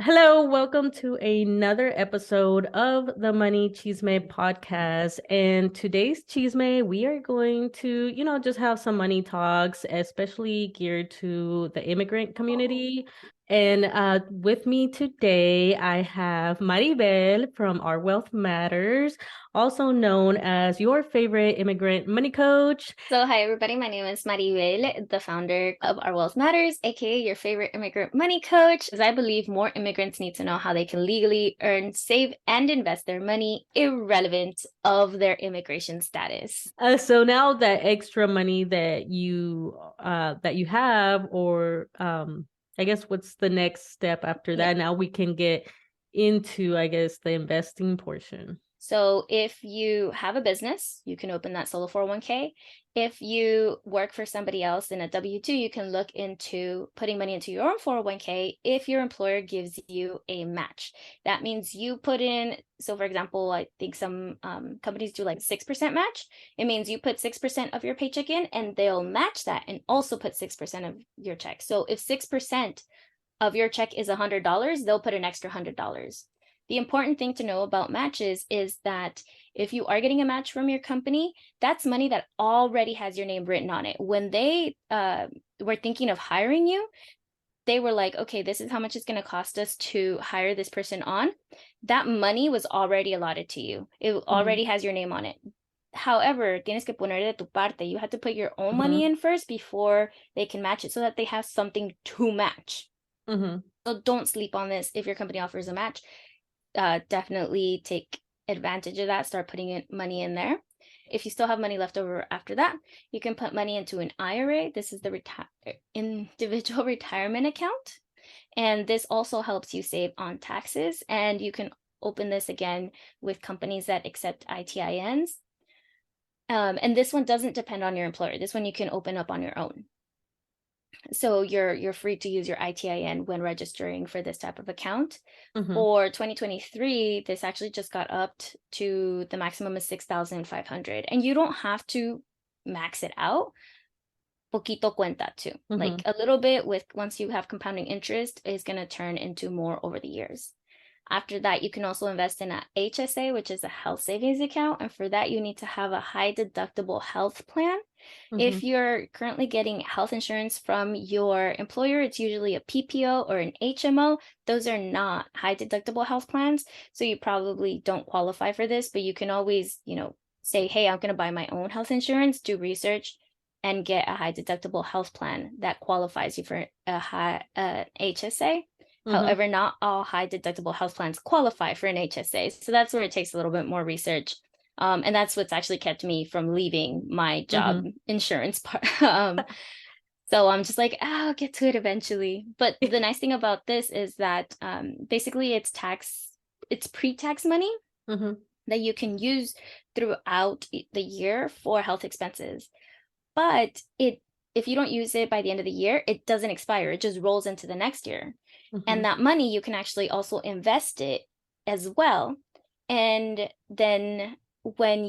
Hello, welcome to another episode of the Money Chisme podcast. And today's chisme, we are going to, just have some money talks, especially geared to the immigrant community. And with me today, I have Maribel from Our Wealth Matters, also known as your favorite immigrant money coach. So, hi everybody, my name is Maribel, the founder of Our Wealth Matters, aka your favorite immigrant money coach, as I believe more immigrants need to know how they can legally earn, save, and invest their money irrelevant of their immigration status. So now that extra money that you have, or I guess what's the next step after Yeah. that? Now we can get into, I guess, the investing portion. So if you have a business, you can open that solo 401k. If you work for somebody else in a W-2, you can look into putting money into your own 401k if your employer gives you a match. That means you put in, so for example, I think some companies do like 6% match. It means you put 6% of your paycheck in and they'll match that and also put 6% of your check. So if 6% of your check is $100, they'll put an extra $100. The important thing to know about matches is that if you are getting a match from your company, that's money that already has your name written on it. When they were thinking of hiring you, they were like, okay, this is how much it's going to cost us to hire this person on. That money was already allotted to you. It already has your name on it. However, tienes que poner de tu parte. You have to put your own money in first before they can match it so that they have something to match. So don't sleep on this. If your company offers a match, definitely take advantage of that. Start putting money in there. If you still have money left over after that, you can put money into an IRA. This is the individual retirement account. And this also helps you save on taxes. And you can open this again with companies that accept ITINs. And this one doesn't depend on your employer. This one you can open up on your own. So you're free to use your ITIN when registering for this type of account. For 2023, this actually just got upped to the maximum of 6,500, and you don't have to max it out. Poquito cuenta too. Like a little bit with once you have compounding interest is going to turn into more over the years. After that, you can also invest in a HSA, which is a health savings account. And for that, you need to have a high deductible health plan. If you're currently getting health insurance from your employer, it's usually a PPO or an HMO. Those are not high deductible health plans. So you probably don't qualify for this, but you can always, say, hey, I'm going to buy my own health insurance, do research, and get a high deductible health plan that qualifies you for a high HSA. However, not all high deductible health plans qualify for an HSA. So that's where it takes a little bit more research. And that's what's actually kept me from leaving my job insurance part. So I'm just like, I'll get to it eventually. But the nice thing about this is that basically it's pre-tax money that you can use throughout the year for health expenses. But if you don't use it by the end of the year, it doesn't expire. It just rolls into the next year. And that money, you can actually also invest it as well. And then when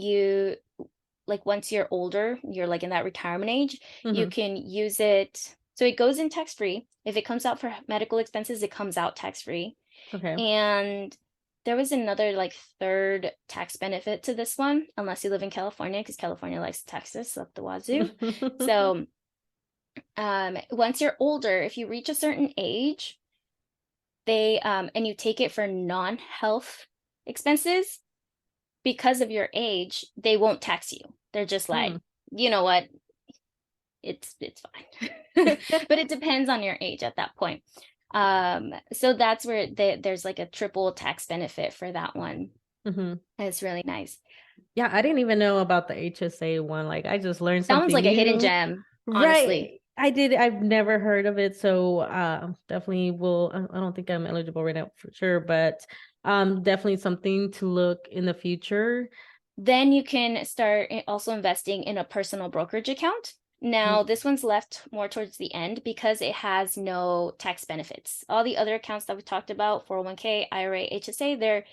once you're older, you're like in that retirement age, you can use it. So it goes in tax-free. If it comes out for medical expenses, it comes out tax-free. Okay. And there was another third tax benefit to this one, unless you live in California, because California likes taxes up the wazoo. So once you're older, if you reach a certain age, and you take it for non-health expenses, because of your age, they won't tax you. They're just like, you know what? It's fine. But it depends on your age at that point. So that's where there's like a triple tax benefit for that one. It's really nice. Yeah, I didn't even know about the HSA one. Like, I just learned That one's something like a hidden new. gem, honestly. Right. I've never heard of it, so definitely will. I don't think I'm eligible right now for sure, but definitely something to look in the future. Then you can start also investing in a personal brokerage account. Now, this one's left more towards the end because it has no tax benefits. All the other accounts that we talked about, 401k, IRA, HSA, they're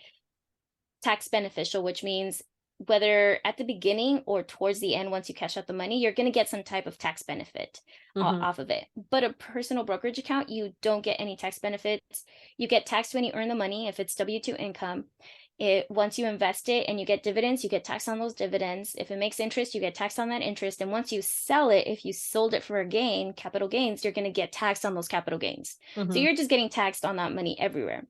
tax beneficial, which means whether at the beginning or towards the end, once you cash out the money, you're going to get some type of tax benefit off of it. But a personal brokerage account, you don't get any tax benefits. You get taxed when you earn the money if it's W-2 income. Once you invest it and you get dividends, you get taxed on those dividends. If it makes interest, you get taxed on that interest. And once you sell it, if you sold it for a gain, capital gains, you're going to get taxed on those capital gains. So you're just getting taxed on that money everywhere.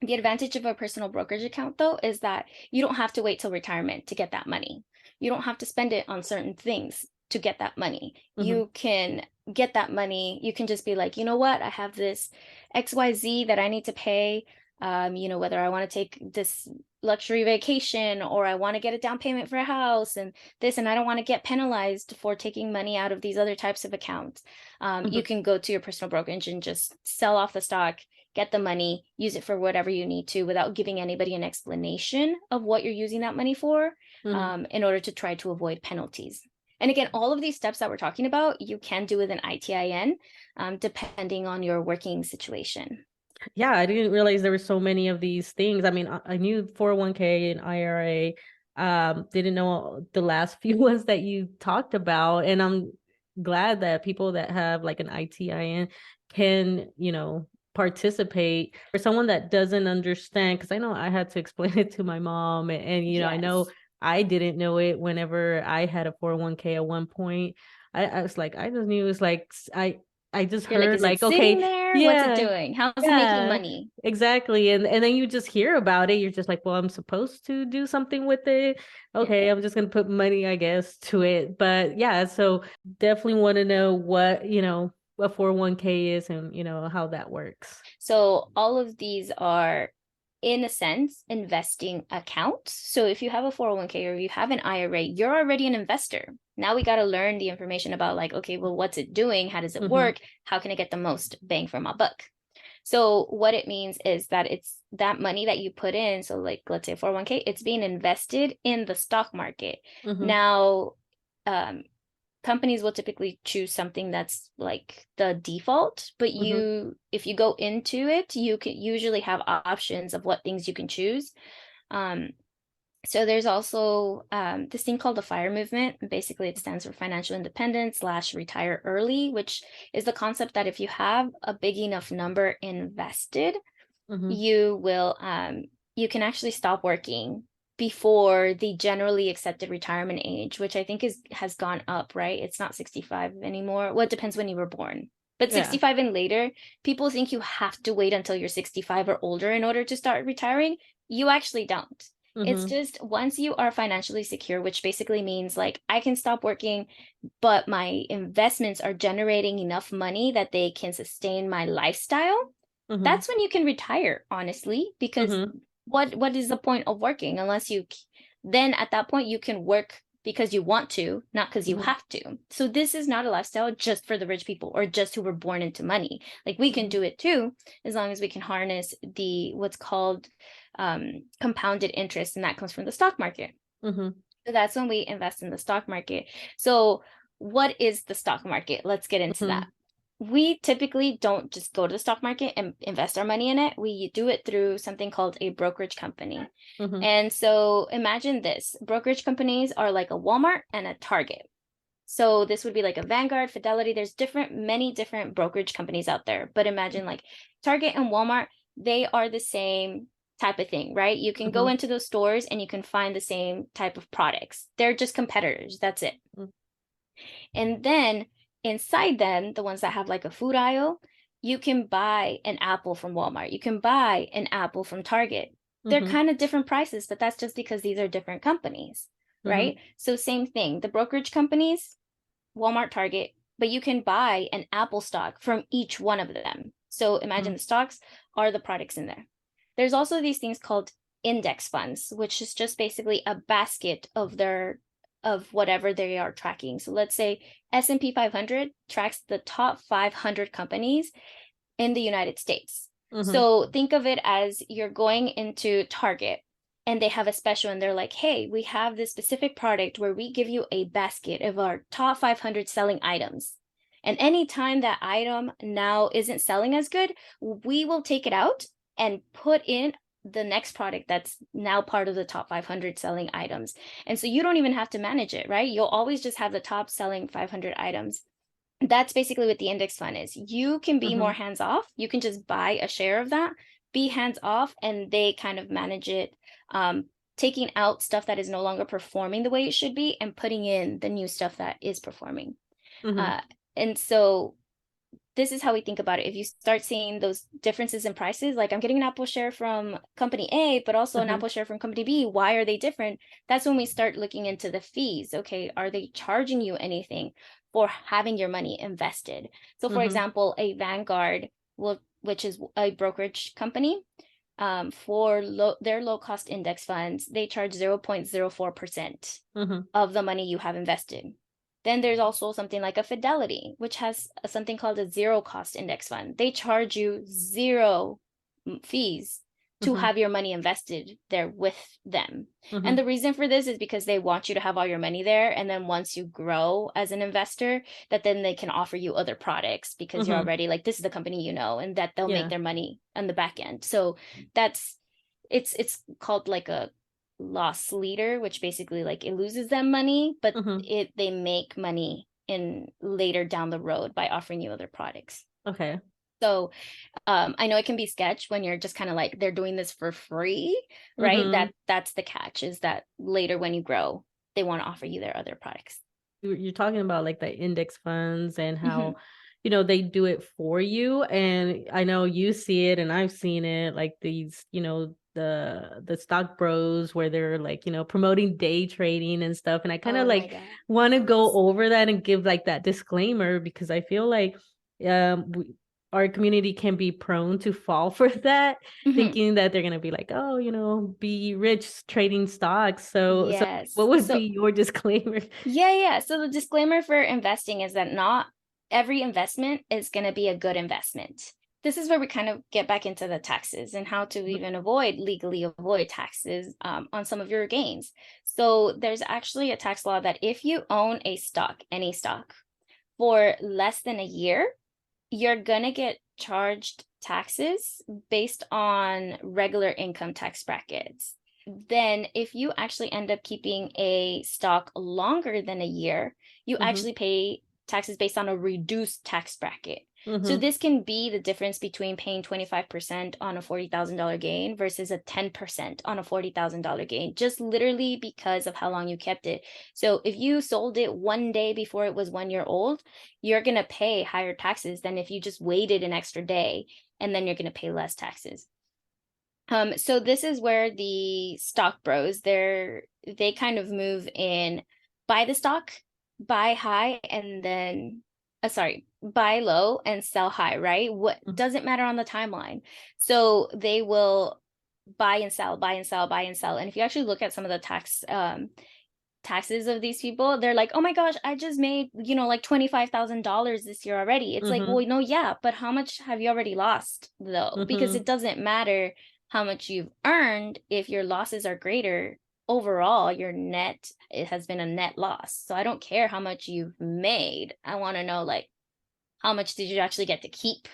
The advantage of a personal brokerage account, though, is that you don't have to wait till retirement to get that money. You don't have to spend it on certain things to get that money. You can get that money. You can just be like, you know what? I have this XYZ that I need to pay. Whether I want to take this luxury vacation or I want to get a down payment for a house and this, and I don't want to get penalized for taking money out of these other types of accounts. You can go to your personal brokerage and just sell off the stock, get the money, use it for whatever you need to without giving anybody an explanation of what you're using that money for, in order to try to avoid penalties. And again, all of these steps that we're talking about, you can do with an ITIN, depending on your working situation. Yeah, I didn't realize there were so many of these things. I mean, I knew 401k and IRA, didn't know the last few ones that you talked about. And I'm glad that people that have like an ITIN can, participate. For someone that doesn't understand, because I know I had to explain it to my mom, and I know I didn't know it whenever I had a 401k at one point. I was like, I just knew it was like, I just You're heard like, is it okay, sitting there? What's it doing? How's it making yeah, money? exactly. And then you just hear about it. You're just like, well, I'm supposed to do something with it. Okay, I'm just gonna put money, I guess, to it. But yeah, so definitely want to know what, what 401k is and how that works. So all of these are, in a sense, investing accounts. So if you have a 401k or you have an IRA, you're already an investor. Now we got to learn the information about like, okay, well, what's it doing? How does it work? How can I get the most bang for my buck? So what it means is that it's that money that you put in. So like, let's say 401k, it's being invested in the stock market. Now, companies will typically choose something that's like the default, but if you go into it, you can usually have options of what things you can choose. So there's also this thing called the FIRE movement. Basically, it stands for financial independence / retire early, which is the concept that if you have a big enough number invested, you will you can actually stop working before the generally accepted retirement age, which I think has gone up, right? It's not 65 anymore. Well, it depends when you were born. But 65 and later, people think you have to wait until you're 65 or older in order to start retiring. You actually don't. It's just once you are financially secure, which basically means like I can stop working, but my investments are generating enough money that they can sustain my lifestyle. That's when you can retire, honestly, because what is the point of working unless then at that point you can work because you want to, not because you have to. So this is not a lifestyle just for the rich people or just who were born into money. Like we can do it too, as long as we can harness the what's called compounded interest, and that comes from the stock market. So that's when we invest in the stock market. So what is the stock market? Let's get into that. We typically don't just go to the stock market and invest our money in it. We do it through something called a brokerage company. And so imagine this. Brokerage companies are like a Walmart and a Target. So this would be like a Vanguard, Fidelity. There's many different brokerage companies out there. But imagine like Target and Walmart, they are the same type of thing, right? You can go into those stores and you can find the same type of products. They're just competitors. That's it. And then inside them, the ones that have like a food aisle, you can buy an apple from Walmart. You can buy an apple from Target. They're kind of different prices, but that's just because these are different companies, right? So same thing, the brokerage companies, Walmart, Target, but you can buy an Apple stock from each one of them. So imagine the stocks are the products in there. There's also these things called index funds, which is just basically a basket of whatever they are tracking. So let's say S&P 500 tracks the top 500 companies in the United States. So think of it as you're going into Target and they have a special and they're like, hey, we have this specific product where we give you a basket of our top 500 selling items. And anytime that item now isn't selling as good, we will take it out and put in the next product that's now part of the top 500 selling items. And so you don't even have to manage it, right? You'll always just have the top selling 500 items. That's basically what the index fund is. You can be more hands off. You can just buy a share of that, be hands off, and they kind of manage it, taking out stuff that is no longer performing the way it should be and putting in the new stuff that is performing. And so this is how we think about it. If you start seeing those differences in prices, like I'm getting an Apple share from company A, but also an Apple share from company B, why are they different? That's when we start looking into the fees. Okay, are they charging you anything for having your money invested? So for example, a Vanguard, which is a brokerage company, for their low cost index funds, they charge 0.04% of the money you have invested. Then there's also something like a Fidelity, which has something called a zero cost index fund. They charge you zero fees to have your money invested there with them. And the reason for this is because they want you to have all your money there. And then once you grow as an investor, that then they can offer you other products because you're already like, this is the company, you know, and that they'll make their money on the back end. So it's called like a loss leader, which basically like it loses them money, but they make money in later down the road by offering you other products. Okay. So I know it can be sketch when you're just kind of like, they're doing this for free, right? That's the catch, is that later when you grow, they want to offer you their other products. You're talking about like the index funds and how, you know, they do it for you. And I know you see it and I've seen it, like these, you know, the stock bros where they're like, you know, promoting day trading and stuff. And I kind of like want to go over that and give like that disclaimer, because I feel like our community can be prone to fall for that, thinking that they're going to be like, oh, you know, be rich trading stocks. So what would be your disclaimer? So the disclaimer for investing is that not every investment is going to be a good investment. This is where we kind of get back into the taxes and how to even legally avoid taxes on some of your gains. So there's actually a tax law that if you own a stock, any stock, for less than a year, you're going to get charged taxes based on regular income tax brackets. Then if you actually end up keeping a stock longer than a year, you actually pay taxes based on a reduced tax bracket. So this can be the difference between paying 25% on a $40,000 gain versus a 10% on a $40,000 gain, just literally because of how long you kept it. So if you sold it one day before it was 1 year old, you're going to pay higher taxes than if you just waited an extra day, and then you're going to pay less taxes. So this is where the stock bros, they kind of move in, buy the stock, buy high, and then buy low and sell high, right? What doesn't matter on the timeline. So they will buy and sell, buy and sell, buy and sell. And if you actually look at some of the taxes of these people, they're like, oh my gosh, I just made, you know, like $25,000 this year already. It's like, well, no, yeah, but how much have you already lost though? Because it doesn't matter how much you've earned if your losses are greater. Overall, your net, it has been a net loss. So I don't care how much you've made. I want to know, like, how much did you actually get to keep?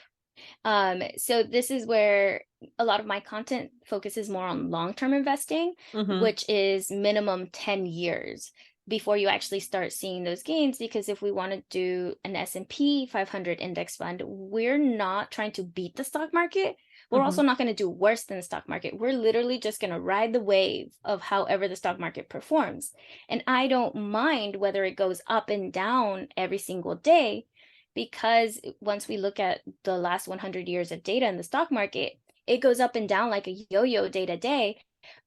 So this is where a lot of my content focuses more on long-term investing, which is minimum 10 years before you actually start seeing those gains. Because if we want to do an S&P 500 index fund, we're not trying to beat the stock market. We're also not going to do worse than the stock market. We're literally just going to ride the wave of however the stock market performs. And I don't mind whether it goes up and down every single day, because once we look at the last 100 years of data in the stock market, it goes up and down like a yo-yo day to day.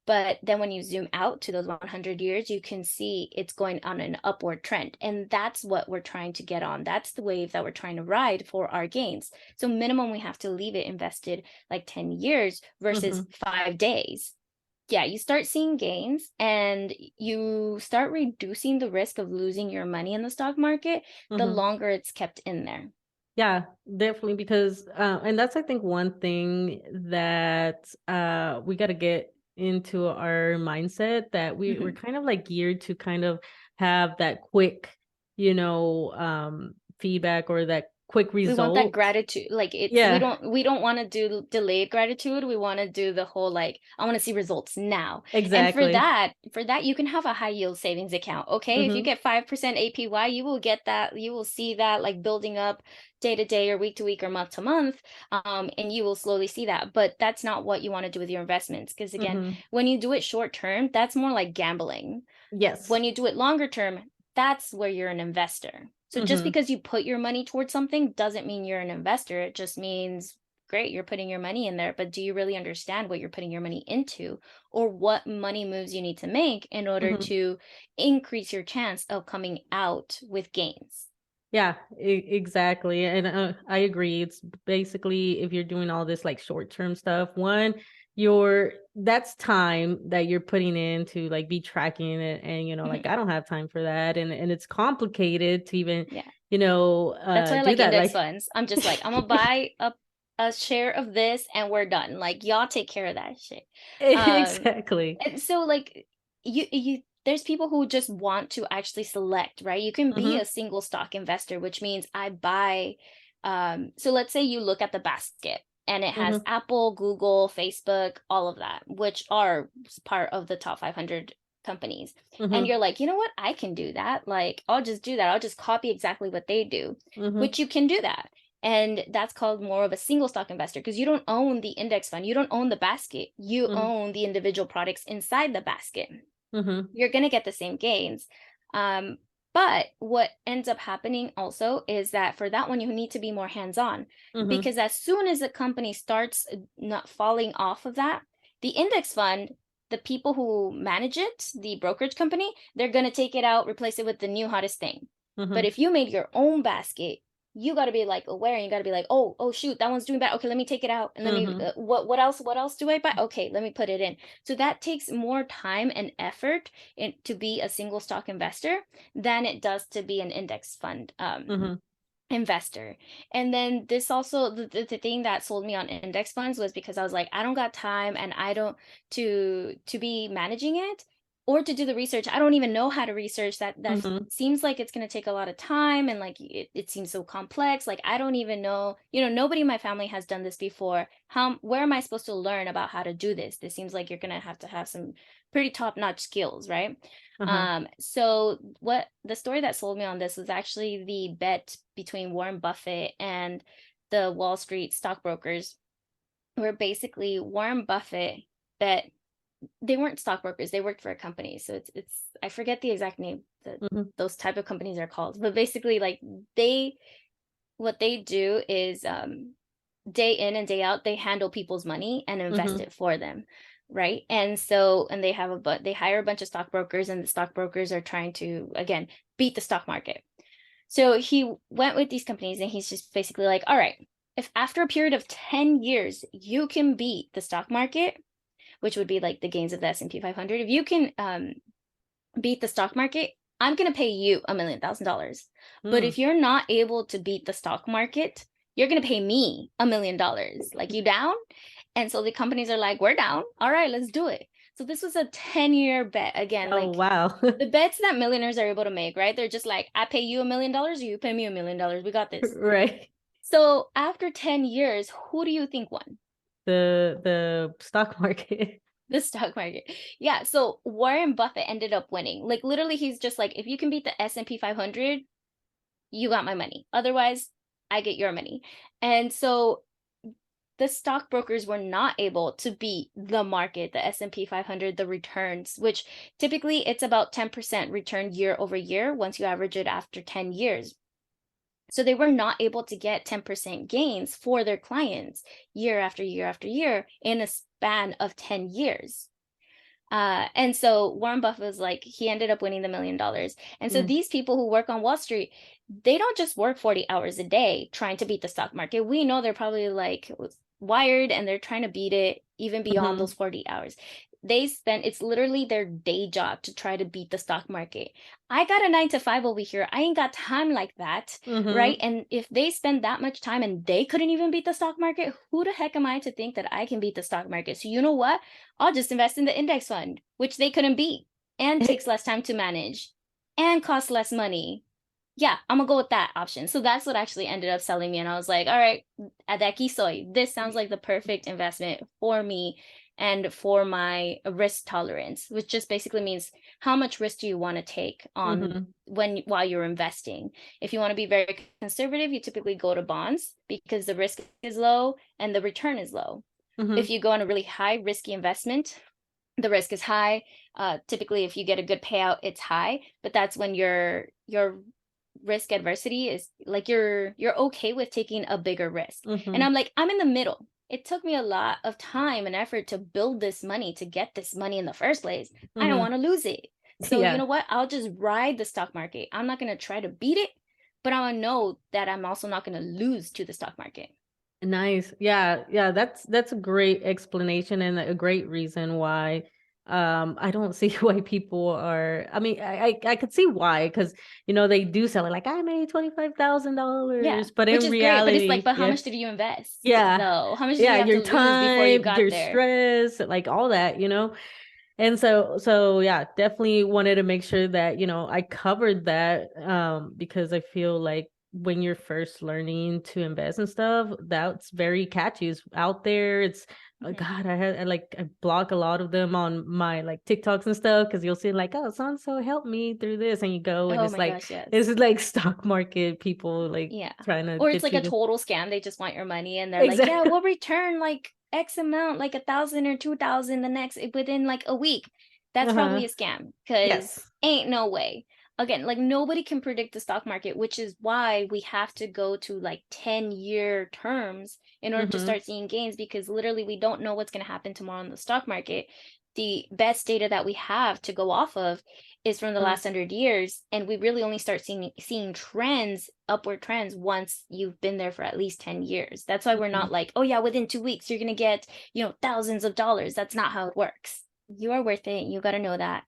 But then when you zoom out to those 100 years, you can see it's going on an upward trend. And that's what we're trying to get on. That's the wave that we're trying to ride for our gains. So minimum, we have to leave it invested like 10 years versus 5 days. Yeah, you start seeing gains and you start reducing the risk of losing your money in the stock market the longer it's kept in there. Yeah, definitely. Because, and that's, I think, one thing that we got to get into our mindset, that we're kind of like geared to kind of have that quick, you know, feedback, or that quick We want that result. gratitude. Like Yeah, we don't want to do delayed gratitude. We want to do the whole like, I want to see results now. And exactly. for that, you can have a high yield savings account. Okay. If you Mm-hmm. get 5% APY, you will get that, you will see that like building up day to day or week to week or month to month. And you will slowly see that. But that's not what you want to do with your investments. Because again, Mm-hmm. when you do it short term, that's more like gambling. Yes. When you do it longer term, that's where you're an investor. So just Mm-hmm. because you put your money towards something doesn't mean you're an investor. It just means, great, you're putting your money in there, but do you really understand what you're putting your money into, or what money moves you need to make in order Mm-hmm. to increase your chance of coming out with gains? Yeah, exactly. And I agree. It's basically if you're doing all this like short-term stuff, one, that's time that you're putting in to like be tracking it. And, like Mhm. I don't have time for that. And it's complicated to even, Yeah. That's why I do like that. index Like funds. I'm just like, I'm gonna buy a share of this and we're done. Like y'all take care of that shit. Um, exactly. and so like you there's people who just want to actually select, right? You can be Mm-hmm. a single stock investor, which means I buy so let's say you look at the basket and it has Mm-hmm. Apple, Google, Facebook, all of that, which are part of the top 500 companies. And Mm-hmm. you're like, you know what? I can do that. Like, I'll just do that. I'll just copy exactly what they do, Mm-hmm. which you can do that. And that's called more of a single stock investor because you don't own the index fund. You don't own the basket. You Mm-hmm. own the individual products inside the basket. Mm-hmm. You're going to get the same gains. Um, but what ends up happening also is that for that one, you need to be more hands-on Mm-hmm. because as soon as a company starts not falling off of that, the index fund, the people who manage it, the brokerage company, they're going to take it out, replace it with the new hottest thing. But Mm-hmm. if you made your own basket, you got to be like aware and you got to be like, oh shoot, that one's doing bad. Okay, let me take it out and let me Mm-hmm. what else do I buy? Okay, let me put it in. So that takes more time and effort to be a single stock investor than it does to be an index fund Mm-hmm. investor. And then this also the thing that sold me on index funds was because I was like, I don't got time and I don't to be managing it or to do the research. I don't even know how to research that Mm-hmm. seems like it's going to take a lot of time and like it seems so complex. Like I don't even know, nobody in my family has done this before. Where am I supposed to learn about how to do this? This seems like you're going to have some pretty top-notch skills, right? Uh-huh. So what the story that sold me on this was actually the bet between Warren Buffett and the Wall Street stockbrokers, where basically Warren Buffett bet they weren't stockbrokers, they worked for a company. So it's I forget the exact name that Mm-hmm. those type of companies are called, but basically like they what they do is day in and day out they handle people's money and invest Mm-hmm. it for them, right? And so and they have they hire a bunch of stockbrokers and the stockbrokers are trying to again beat the stock market. So he went with these companies and he's just basically like, all right, if after a period of 10 years you can beat the stock market, which would be like the gains of the S&P 500, if you can beat the stock market, I'm going to pay you $1,000,000. But Mm. if you're not able to beat the stock market, you're going to pay me $1,000,000. Like, you down? And so the companies are like, we're down. All right, let's do it. So this was a 10-year bet. Again, Oh, like wow. the bets that millionaires are able to make, right? They're just like, I pay you $1,000,000, you pay me $1,000,000. We got this. Right. So after 10 years, who do you think won? The stock market. The stock market. Yeah, so Warren Buffett ended up winning. Like literally he's just like, if you can beat the S&P 500, you got my money. Otherwise, I get your money. And so the stockbrokers were not able to beat the market, the S&P 500, the returns, which typically it's about 10% return year over year once you average it after 10 years. So they were not able to get 10% gains for their clients year after year after year in a span of 10 years. And so Warren Buffett was like, he ended up winning the $1,000,000. And so Mm. these people who work on Wall Street, they don't just work 40 hours a day trying to beat the stock market. We know they're probably like wired and they're trying to beat it even beyond Mm-hmm. those 40 hours. It's literally their day job to try to beat the stock market. I got a 9 to 5 over here. I ain't got time like that, right? Mm-hmm. And if they spend that much time and they couldn't even beat the stock market, who the heck am I to think that I can beat the stock market? So you know what? I'll just invest in the index fund, which they couldn't beat and takes less time to manage and costs less money. yeah, I'm gonna go with that option. So that's what actually ended up selling me. And I was like, all right, de aquí soy. This sounds like the perfect investment for me and for my risk tolerance, which just basically means how much risk do you want to take on Mm-hmm. while you're investing. If you want to be very conservative, you typically go to bonds because the risk is low and the return is low. If Mm-hmm. you go on a really high risky investment, the risk is high. Typically, if you get a good payout, it's high, but that's when your risk adversity is like you're okay with taking a bigger risk. And Mm-hmm. I'm like, I'm in the middle. It took me a lot of time and effort to build this money, to get this money in the first place. I don't Mm-hmm. want to lose it. So you Yeah. know what? I'll just ride the stock market. I'm not going to try to beat it, but I know that I'm also not going to lose to the stock market. Nice. Yeah, yeah, that's a great explanation and a great reason why I don't see why people are, I mean, I could see why, because they do sell it like I made Yeah, $25,000, but which in is great, but it's like, reality, but how yeah. much did you invest Yeah. though? How much did Yeah, you have to your lose before you time, got your there? stress, like all that. And so yeah, definitely wanted to make sure that, I covered that because I feel like when you're first learning to invest and stuff, that's very catchy. It's out there. It's Mhm. God, I block a lot of them on my like TikToks and stuff because you'll see like, oh, so and so help me through this, and you go and Oh it's my like gosh, yes. this is like stock market people like Yeah. trying to Or it's get like you a to total scam. They just want your money and they're like, yeah, exactly. we'll return like X amount, like 1,000 or 2,000 the next within like a week. That's Uh-huh. probably a scam because Yes. ain't no way. Again, like nobody can predict the stock market, which is why we have to go to like 10-year terms in order to Mm-hmm. start seeing gains because literally we don't know what's going to happen tomorrow in the stock market. The best data that we have to go off of is from the last 100 years, and we really only start seeing trends, upward trends, once you've been there for at least 10 years. That's why we're Mm-hmm. not like, oh yeah, within 2 weeks you're gonna get thousands of dollars. That's not how it works. You are worth it. You got to know that.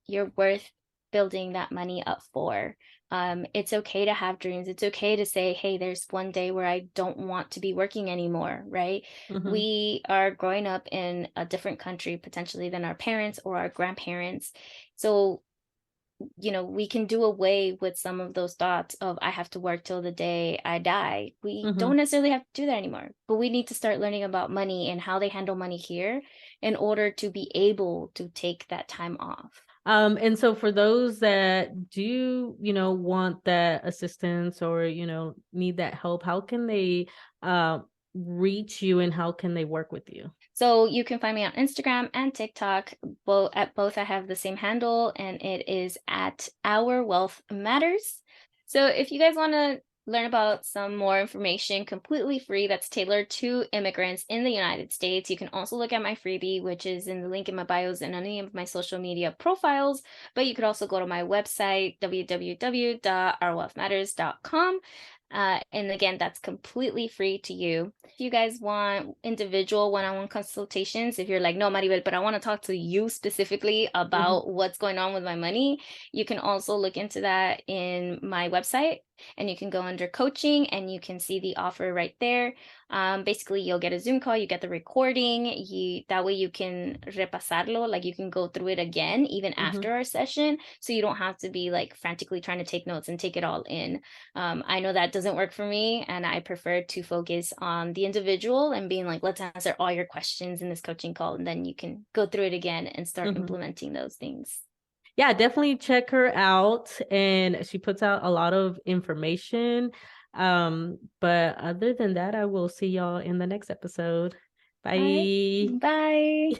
You're worth building that money up for. It's okay to have dreams. It's okay to say, hey, there's one day where I don't want to be working anymore, right? Mm-hmm. We are growing up in a different country potentially than our parents or our grandparents. So, we can do away with some of those thoughts of I have to work till the day I die. We Mm-hmm. don't necessarily have to do that anymore, but we need to start learning about money and how they handle money here in order to be able to take that time off. And so for those that do, want that assistance or, need that help, how can they reach you and how can they work with you? So you can find me on Instagram and TikTok. Both I have the same handle and it is at Our Wealth Matters. So if you guys want to learn about some more information completely free that's tailored to immigrants in the United States, you can also look at my freebie, which is in the link in my bios and any of my social media profiles. But you could also go to my website, www.ourwealthmatters.com. And again, that's completely free to you. If you guys want individual one-on-one consultations, if you're like, no, Maribel, but I want to talk to you specifically Mm-hmm. about what's going on with my money, you can also look into that in my website. And you can go under coaching and you can see the offer right there. Basically, you'll get a Zoom call, you get the recording. That way you can repasarlo, like you can go through it again even Mm-hmm. after our session. So you don't have to be like frantically trying to take notes and take it all in. I know that doesn't work for me, and I prefer to focus on the individual and being like, let's answer all your questions in this coaching call, and then you can go through it again and start Mm-hmm. implementing those things. Yeah, definitely check her out. And she puts out a lot of information. But other than that, I will see y'all in the next episode. All right. Bye. Bye.